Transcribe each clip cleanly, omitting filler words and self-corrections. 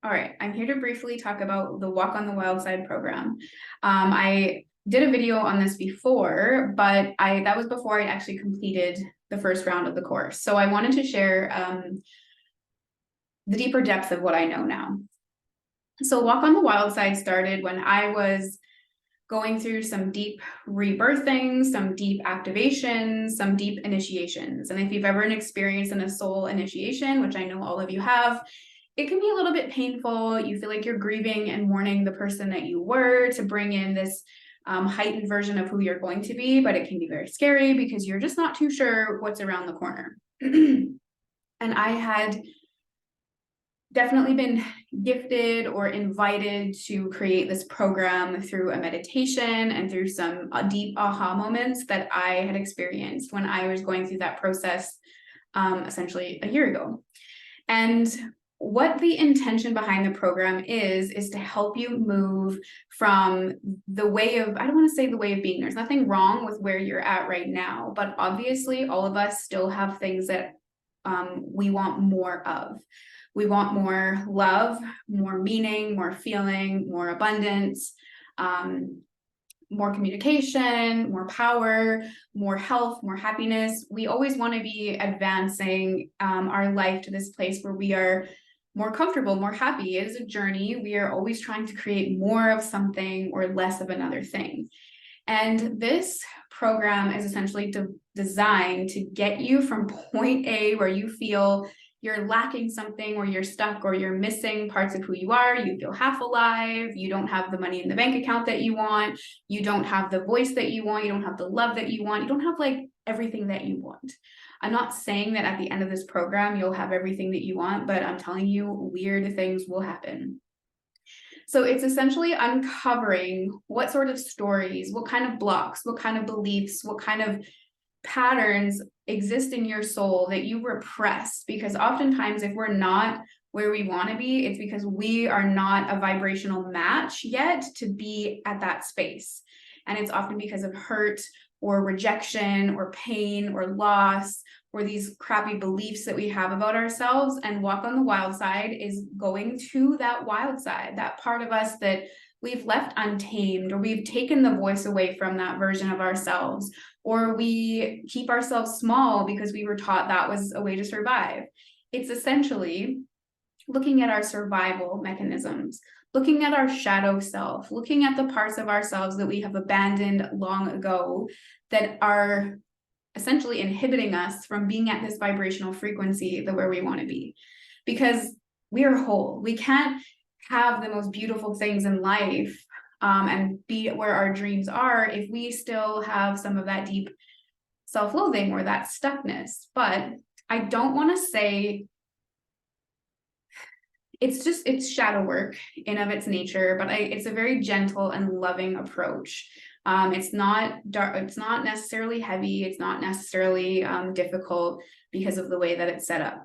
All right, I'm here to briefly talk about the Walk on the Wild Side program. I did a video on this before, but that was before I actually completed the first round of the course. So I wanted to share the deeper depth of what I know now. So Walk on the Wild Side started when I was going through some deep rebirthing, some deep activations, some deep initiations. And if you've ever experienced a soul initiation, which I know all of you have, it can be a little bit painful. You feel like you're grieving and mourning the person that you were to bring in this heightened version of who you're going to be, but it can be very scary because you're just not too sure what's around the corner. And I had definitely been gifted or invited to create this program through a meditation and through some deep aha moments that I had experienced when I was going through that process essentially a year ago. And what the intention behind the program is to help you move from the way of, I don't want to say the way of being. There's nothing wrong with where you're at right now, but obviously all of us still have things that we want more of. We want more love, more meaning, more feeling, more abundance, more communication, more power, more health, more happiness. We always want to be advancing our life to this place where we are more comfortable, more happy. It is a journey. We are always trying to create more of something or less of another thing. And this program is essentially designed to get you from point A, where you feel you're lacking something, or you're stuck, or you're missing parts of who you are, you feel half alive, you don't have the money in the bank account that you want, you don't have the voice that you want, you don't have the love that you want, you don't have like everything that you want. I'm not saying that at the end of this program you'll have everything that you want, but I'm telling you, weird things will happen. So it's essentially uncovering what sort of stories, what kind of blocks, what kind of beliefs, what kind of patterns exist in your soul that you repress. Because oftentimes if we're not where we want to be, it's because we are not a vibrational match yet to be at that space. And it's often because of hurt or rejection or pain or loss or these crappy beliefs that we have about ourselves. And Walk on the Wild Side is going to that wild side, that part of us that we've left untamed, or we've taken the voice away from that version of ourselves, or we keep ourselves small because we were taught that was a way to survive. It's essentially looking at our survival mechanisms, looking at our shadow self, looking at the parts of ourselves that we have abandoned long ago that are essentially inhibiting us from being at this vibrational frequency where we want to be. Because we are whole. We can't have the most beautiful things in life and be where our dreams are if we still have some of that deep self-loathing or that stuckness. But I don't want to say it's shadow work in of its nature, but it's a very gentle and loving approach. It's not dark, it's not necessarily heavy, it's not necessarily difficult because of the way that it's set up.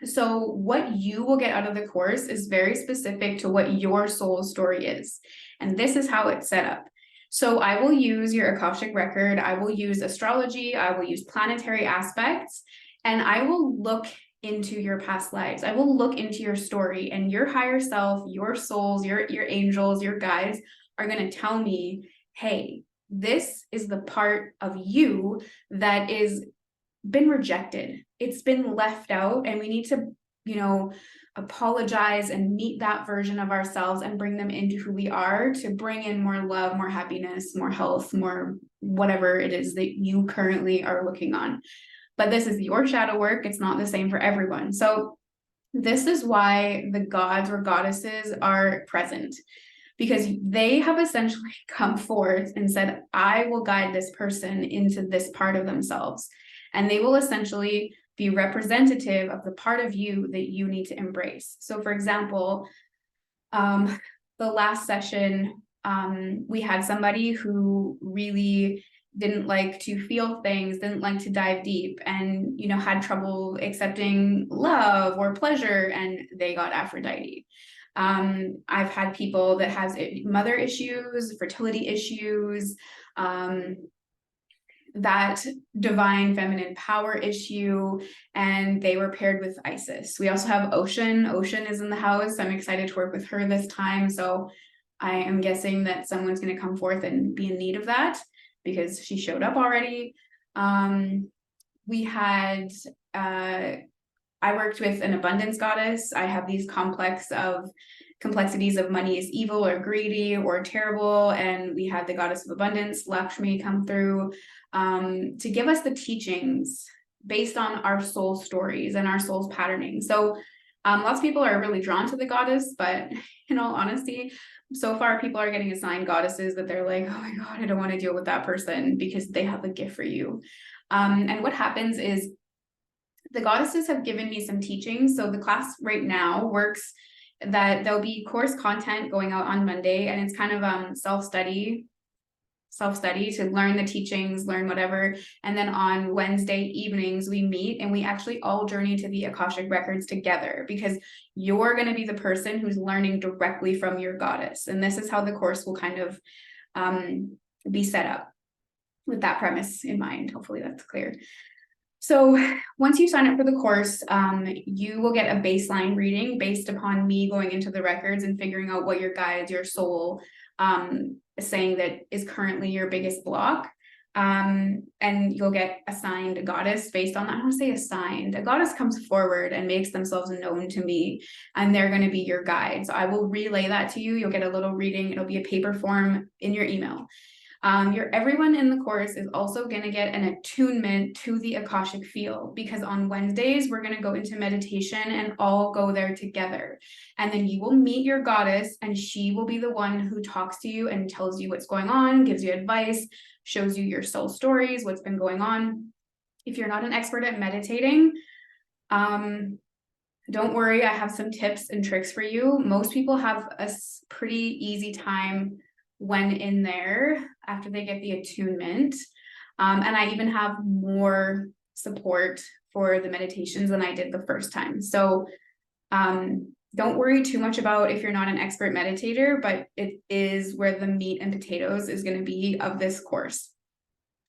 So what you will get out of the course is very specific to what your soul story is. And this is how it's set up. So I will use your Akashic record, I will use astrology, I will use planetary aspects, and I will look into your past lives. I will look into your story, and your higher self, your souls, your angels, your guides are going to tell me, hey, this is the part of you that is been rejected. It's been left out, and we need to, apologize and meet that version of ourselves and bring them into who we are to bring in more love, more happiness, more health, more whatever it is that you currently are looking on. But this is your shadow work. It's not the same for everyone. So this is why the gods or goddesses are present, because they have essentially come forth and said, I will guide this person into this part of themselves. And they will essentially be representative of the part of you that you need to embrace. So for example, the last session, we had somebody who really didn't like to feel things, didn't like to dive deep, and had trouble accepting love or pleasure, and they got Aphrodite. I've had people that has mother issues, fertility issues, that divine feminine power issue, and they were paired with Isis. We also have Ocean. Ocean is in the house. I'm excited to work with her this time. So I am guessing that someone's going to come forth and be in need of that because she showed up already. We had, I worked with an abundance goddess. I have these complexities of money is evil or greedy or terrible. And we had the goddess of abundance, Lakshmi, come through to give us the teachings based on our soul stories and our soul's patterning. So lots of people are really drawn to the goddess, but in all honesty, so far people are getting assigned goddesses that they're like, oh my God, I don't want to deal with that person because they have a gift for you. And what happens is the goddesses have given me some teachings. So the class right now works that there'll be course content going out on Monday, and it's kind of self-study to learn the teachings, learn whatever. And then on Wednesday evenings, we meet and we actually all journey to the Akashic Records together, because you're going to be the person who's learning directly from your goddess. And this is how the course will kind of be set up with that premise in mind. Hopefully that's clear. So once you sign up for the course, you will get a baseline reading based upon me going into the records and figuring out what your guides, your soul, is saying that is currently your biggest block. And you'll get assigned a goddess based on that. I don't want to say assigned. A goddess comes forward and makes themselves known to me, and they're going to be your guide. So I will relay that to you. You'll get a little reading. It'll be a paper form in your email. Everyone in the course is also going to get an attunement to the Akashic field, because on Wednesdays, we're going to go into meditation and all go there together. And then you will meet your goddess, and she will be the one who talks to you and tells you what's going on, gives you advice, shows you your soul stories, what's been going on. If you're not an expert at meditating, don't worry, I have some tips and tricks for you. Most people have a pretty easy time when in there after they get the attunement. And I even have more support for the meditations than I did the first time. So don't worry too much about if you're not an expert meditator, but it is where the meat and potatoes is going to be of this course.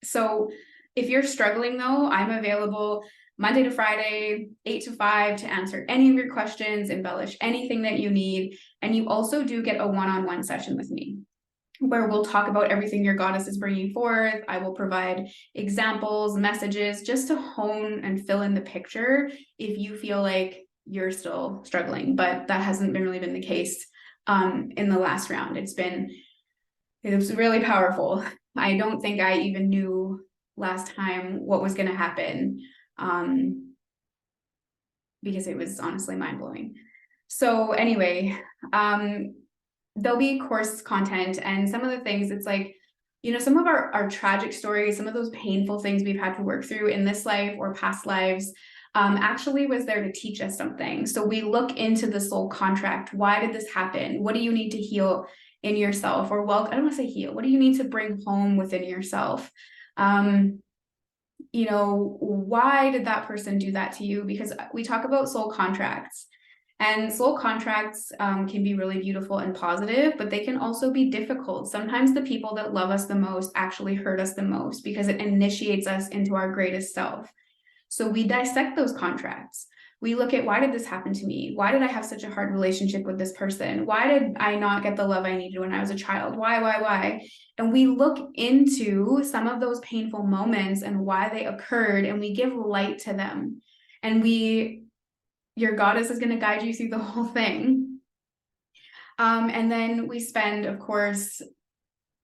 So if you're struggling though, I'm available Monday to Friday, 8 to 5 to answer any of your questions, embellish anything that you need. And you also do get a one-on-one session with me, where we'll talk about everything your goddess is bringing forth. I will provide examples, messages, just to hone and fill in the picture if you feel like you're still struggling. But that hasn't really been the case in the last round. It was really powerful. I don't think I even knew last time what was going to happen, because it was honestly mind-blowing. So anyway, there'll be course content, and some of the things, it's like, you know, some of our tragic stories, some of those painful things we've had to work through in this life or past lives, actually was there to teach us something. So we look into the soul contract. Why did this happen? What do you need to heal in yourself? Or, well, I don't want to say heal. What do you need to bring home within yourself? You know, why did that person do that to you? Because we talk about soul contracts. And soul contracts can be really beautiful and positive, but they can also be difficult. Sometimes the people that love us the most actually hurt us the most, because it initiates us into our greatest self. So we dissect those contracts. We look at, why did this happen to me? Why did I have such a hard relationship with this person? Why did I not get the love I needed when I was a child? Why? And we look into some of those painful moments and why they occurred, and we give light to them. And your goddess is going to guide you through the whole thing. And then we spend, of course,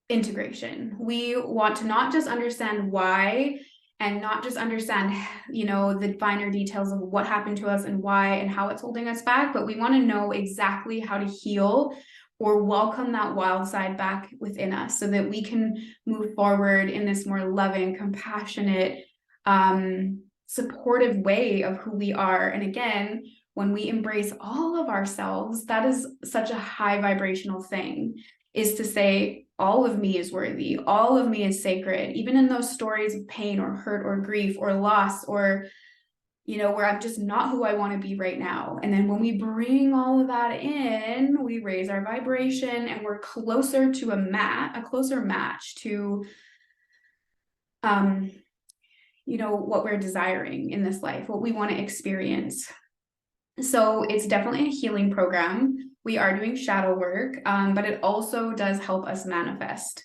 integration. We want to not just understand why, and not just understand, you know, the finer details of what happened to us and why and how it's holding us back, but we want to know exactly how to heal or welcome that wild side back within us, so that we can move forward in this more loving, compassionate, supportive way of who we are. And again, when we embrace all of ourselves, that is such a high vibrational thing, is to say, all of me is worthy, all of me is sacred, even in those stories of pain or hurt or grief or loss, or, you know, where I'm just not who I want to be right now. And then when we bring all of that in, we raise our vibration, and we're closer to a closer match to what we're desiring in this life, what we want to experience. So it's definitely a healing program. We are doing shadow work, but it also does help us manifest,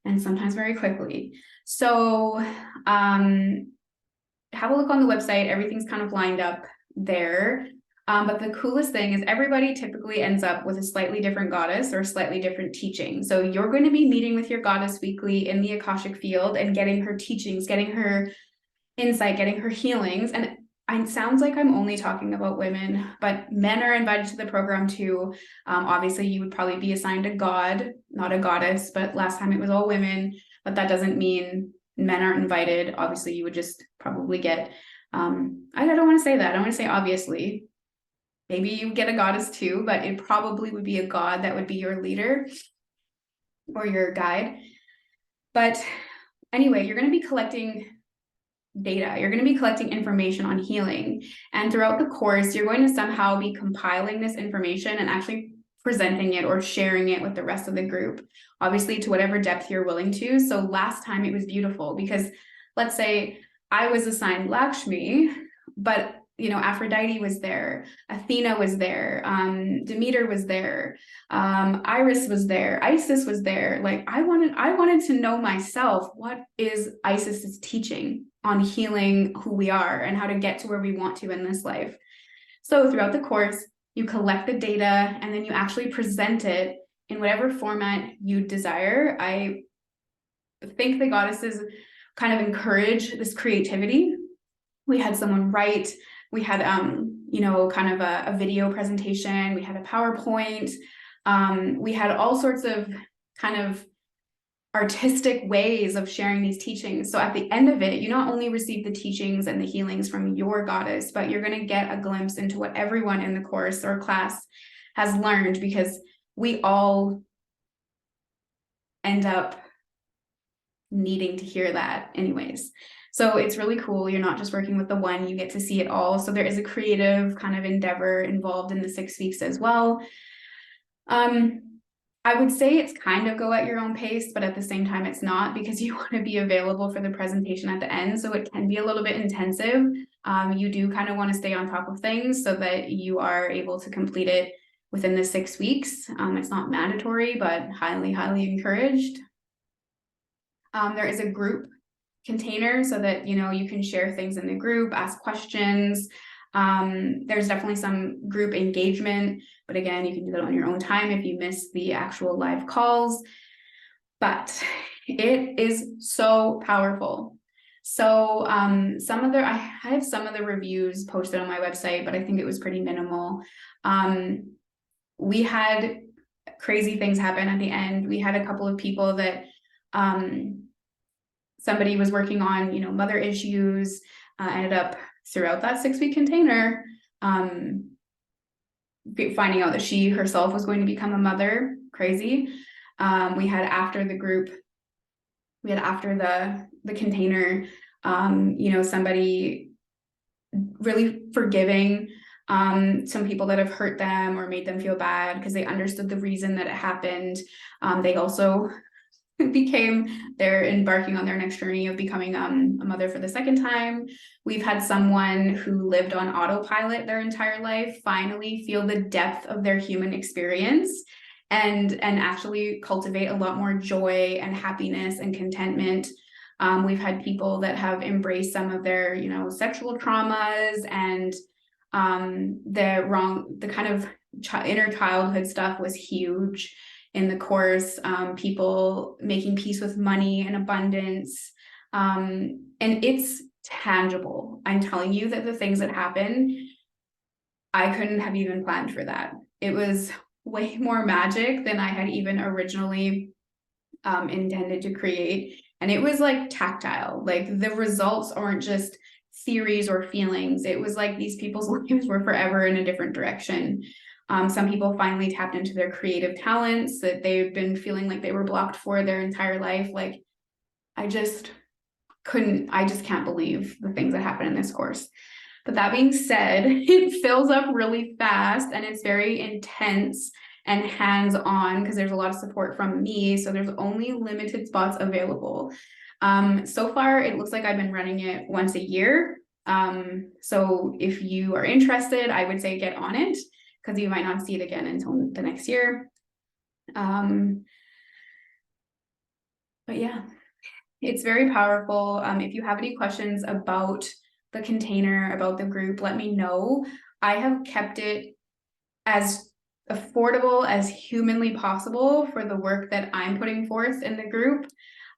and sometimes very quickly. So have a look on the website. Everything's kind of lined up there. But the coolest thing is everybody typically ends up with a slightly different goddess or slightly different teaching. So you're going to be meeting with your goddess weekly in the Akashic field and getting her teachings, getting her insight, getting her healings. And it sounds like I'm only talking about women, but men are invited to the program too. Obviously, you would probably be assigned a god, not a goddess, but last time it was all women. But that doesn't mean men aren't invited. Obviously, you would just probably get, I don't want to say that. I want to say obviously. Maybe you get a goddess too, but it probably would be a god that would be your leader or your guide. But anyway, you're going to be collecting data. You're going to be collecting information on healing. And throughout the course, you're going to somehow be compiling this information and actually presenting it or sharing it with the rest of the group, obviously to whatever depth you're willing to. So last time it was beautiful because let's say I was assigned Lakshmi, but Aphrodite was there, Athena was there, Demeter was there, Iris was there, Isis was there. Like I wanted to know myself, what is Isis's teaching on healing who we are and how to get to where we want to in this life. So throughout the course, you collect the data and then you actually present it in whatever format you desire. I think the goddesses kind of encourage this creativity. We had someone write, we had, kind of a video presentation, we had a PowerPoint, we had all sorts of kind of artistic ways of sharing these teachings. So at the end of it, you not only receive the teachings and the healings from your goddess, but you're going to get a glimpse into what everyone in the course or class has learned, because we all end up needing to hear that anyways. So it's really cool. You're not just working with the one, you get to see it all. So there is a creative kind of endeavor involved in the 6 weeks as well. I would say it's kind of go at your own pace, but at the same time, it's not, because you want to be available for the presentation at the end. So it can be a little bit intensive. You do kind of want to stay on top of things so that you are able to complete it within the 6 weeks. It's not mandatory, but highly, highly encouraged. There is a group container so that, you can share things in the group, ask questions. There's definitely some group engagement, but again, you can do that on your own time if you miss the actual live calls. But it is so powerful. So I have some of the reviews posted on my website, but I think it was pretty minimal. We had crazy things happen at the end. We had a couple of people that somebody was working on, mother issues, ended up throughout that 6-week container, finding out that she herself was going to become a mother. Crazy. We had after the container, somebody really forgiving some people that have hurt them or made them feel bad because they understood the reason that it happened. They also they're embarking on their next journey of becoming a mother for the second time. We've had someone who lived on autopilot their entire life finally feel the depth of their human experience and actually cultivate a lot more joy and happiness and contentment. We've had people that have embraced some of their, sexual traumas and the kind of inner childhood stuff was huge in the course. People making peace with money and abundance. And it's tangible. I'm telling you that the things that happen, I couldn't have even planned for that. It was way more magic than I had even originally intended to create. And it was like tactile. Like the results aren't just theories or feelings. It was like these people's lives were forever in a different direction. Some people finally tapped into their creative talents that they've been feeling like they were blocked for their entire life. Like, I just can't believe the things that happen in this course. But that being said, it fills up really fast and it's very intense and hands-on because there's a lot of support from me. So there's only limited spots available. So far, it looks like I've been running it once a year. So if you are interested, I would say get on it, because you might not see it again until the next year. But yeah, it's very powerful. If you have any questions about the container, about the group, let me know. I have kept it as affordable as humanly possible for the work that I'm putting forth in the group.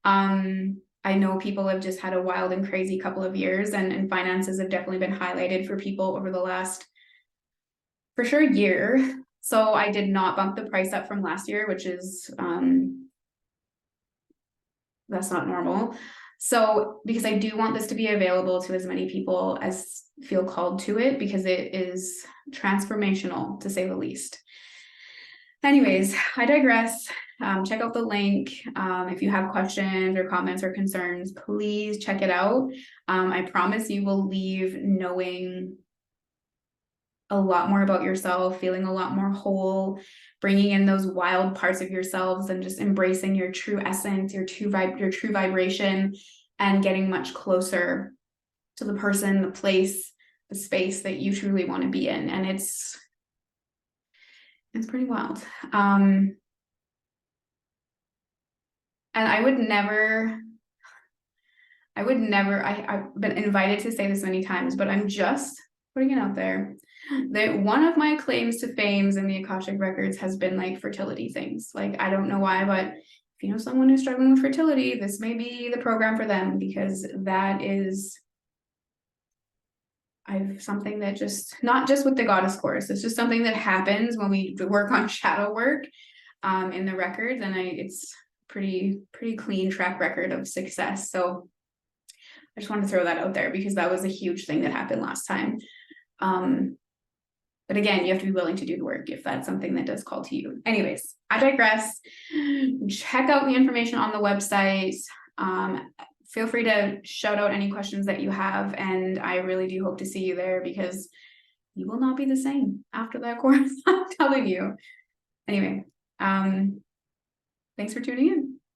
I know people have just had a wild and crazy couple of years, and finances have definitely been highlighted for people over the last, for sure, year. So I did not bump the price up from last year, which is, that's not normal. So, because I do want this to be available to as many people as feel called to it, because it is transformational, to say the least. Anyways, I digress. Check out the link. If you have questions or comments or concerns, please check it out. I promise you will leave knowing a lot more about yourself, feeling a lot more whole, bringing in those wild parts of yourselves and just embracing your true essence, your true vibration, and getting much closer to the person, the place, the space that you truly want to be in. And it's pretty wild. And I've been invited to say this many times, but I'm just putting it out there that one of my claims to fame in the Akashic Records has been like fertility things. Like, I don't know why, but if you know someone who's struggling with fertility, this may be the program for them, because that is, I've something that just, not just with the goddess course, it's just something that happens when we work on shadow work in the records, and it's pretty clean track record of success. So I just want to throw that out there, because that was a huge thing that happened last time. But again, you have to be willing to do the work if that's something that does call to you. Anyways, I digress. Check out the information on the website. Feel free to shout out any questions that you have, and I really do hope to see you there, because you will not be the same after that course, I'm telling you. Anyway, thanks for tuning in.